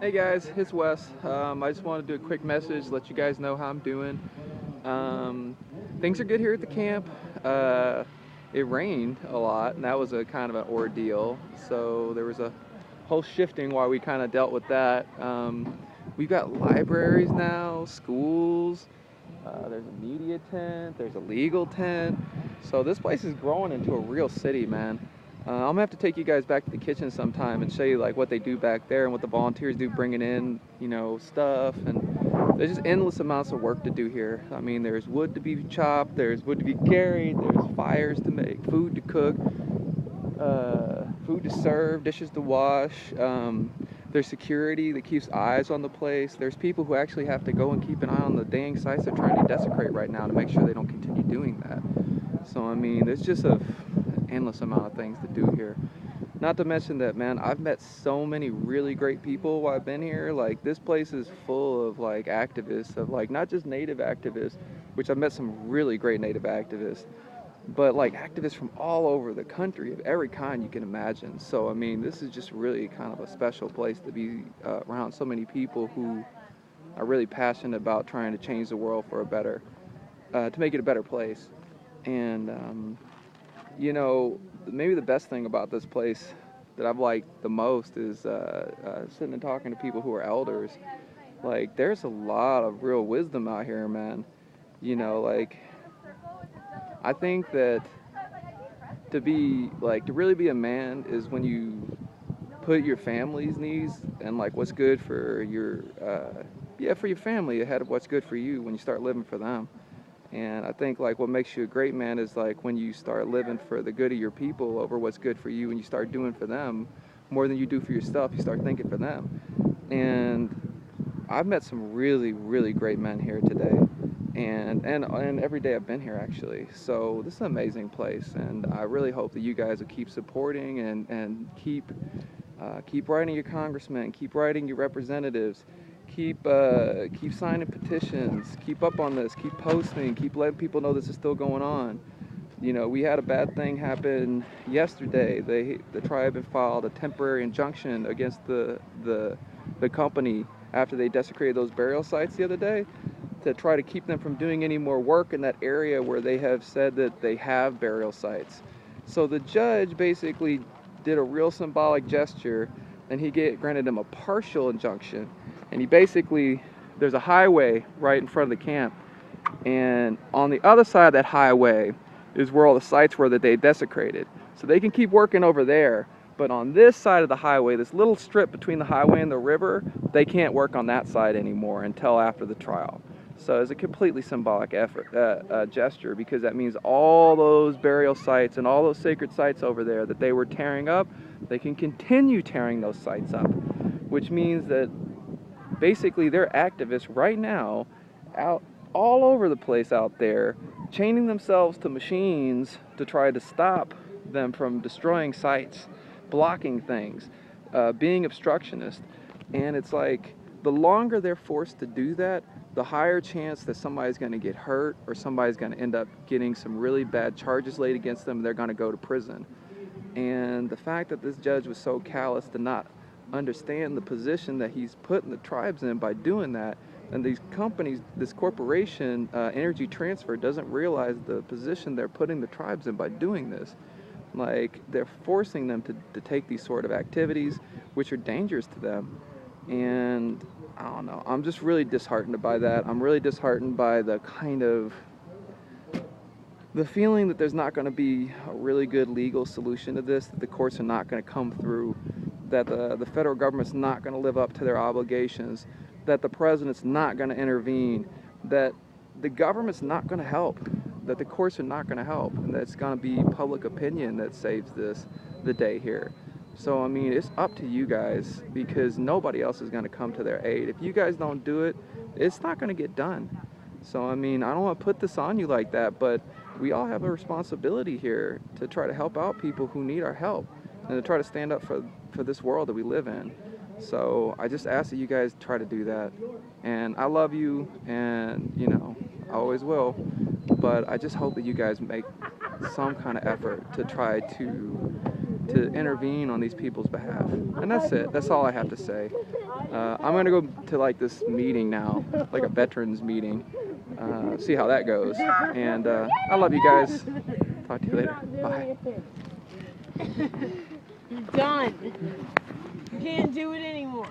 Hey guys, it's Wes. I just want to do a quick message, let you guys know how I'm doing. Um, Things are good here at the camp. Uh, it rained a lot, and that was a kind of an ordeal. So there was a whole shifting while we kind of dealt with that. We've got libraries now, schools. There's a media tent. There's a legal tent. So this place is growing into a real city, man. I'm gonna have to take you guys back to the kitchen sometime and show you like what they do back there and what the volunteers do, bringing in, stuff. And there's just endless amounts of work to do here. I mean, there's wood to be chopped, there's wood to be carried, there's fires to make, food to cook, food to serve, dishes to wash. There's security that keeps eyes on the place. There's people who actually have to go and keep an eye on the dang sites they're trying to desecrate right now to make sure they don't continue doing that. So, I mean, there's just an endless amount of things to do here. Not to mention that, man, I've met so many really great people while I've been here. Like, this place is full of, like, activists, of, like, not just native activists, which I've met some really great native activists, but like activists from all over the country of every kind you can imagine. So I mean, this is just really kind of a special place to be around so many people who are really passionate about trying to change the world for a better, to make it a better place. And maybe the best thing about this place that I've liked the most is sitting and talking to people who are elders. Like, there's a lot of real wisdom out here, man. Like, I think that to really be a man is when you put your family's needs and like what's good for for your family ahead of what's good for you when you start living for them. And I think like what makes you a great man is like when you start living for the good of your people over what's good for you, and you start doing for them more than you do for yourself. You start thinking for them. And I've met some really, really great men here today, and every day I've been here actually. So this is an amazing place, and I really hope that you guys will keep supporting and keep writing your congressmen, keep writing your representatives, keep signing petitions, keep up on this, keep posting, keep letting people know this is still going on. We had a bad thing happen yesterday. The tribe had filed a temporary injunction against the company after they desecrated those burial sites the other day, to try to keep them from doing any more work in that area where they have said that they have burial sites. So the judge basically did a real symbolic gesture, and he granted them a partial injunction. And there's a highway right in front of the camp, and on the other side of that highway is where all the sites were that they desecrated. So they can keep working over there, but on this side of the highway, this little strip between the highway and the river, they can't work on that side anymore until after the trial. So it's a completely symbolic gesture, because that means all those burial sites and all those sacred sites over there that they were tearing up, they can continue tearing those sites up, which means that basically they're activists right now out all over the place out there, chaining themselves to machines to try to stop them from destroying sites, blocking things, being obstructionist. And it's like, the longer they're forced to do that, the higher chance that somebody's going to get hurt, or somebody's going to end up getting some really bad charges laid against them, and they're going to go to prison. And the fact that this judge was so callous to not understand the position that he's putting the tribes in by doing that, and these companies, this corporation, Energy Transfer, doesn't realize the position they're putting the tribes in by doing this. Like, they're forcing them to take these sort of activities, which are dangerous to them. And I don't know, I'm just really disheartened by that. I'm really disheartened by the feeling that there's not going to be a really good legal solution to this, that the courts are not going to come through, that the federal government's not going to live up to their obligations, that the president's not going to intervene, that the government's not going to help, that the courts are not going to help, and that it's going to be public opinion that saves the day here. So, I mean, it's up to you guys, because nobody else is going to come to their aid. If you guys don't do it, it's not going to get done. So, I mean, I don't want to put this on you like that, but we all have a responsibility here to try to help out people who need our help, and to try to stand up for this world that we live in. So I just ask that you guys try to do that. And I love you, and, I always will. But I just hope that you guys make some kind of effort to try to to intervene on these people's behalf. And that's it. That's all I have to say. I'm going to go to like this meeting now, like a veterans meeting, see how that goes. And I love you guys. Talk to you later. Bye. Done. You can't do it anymore.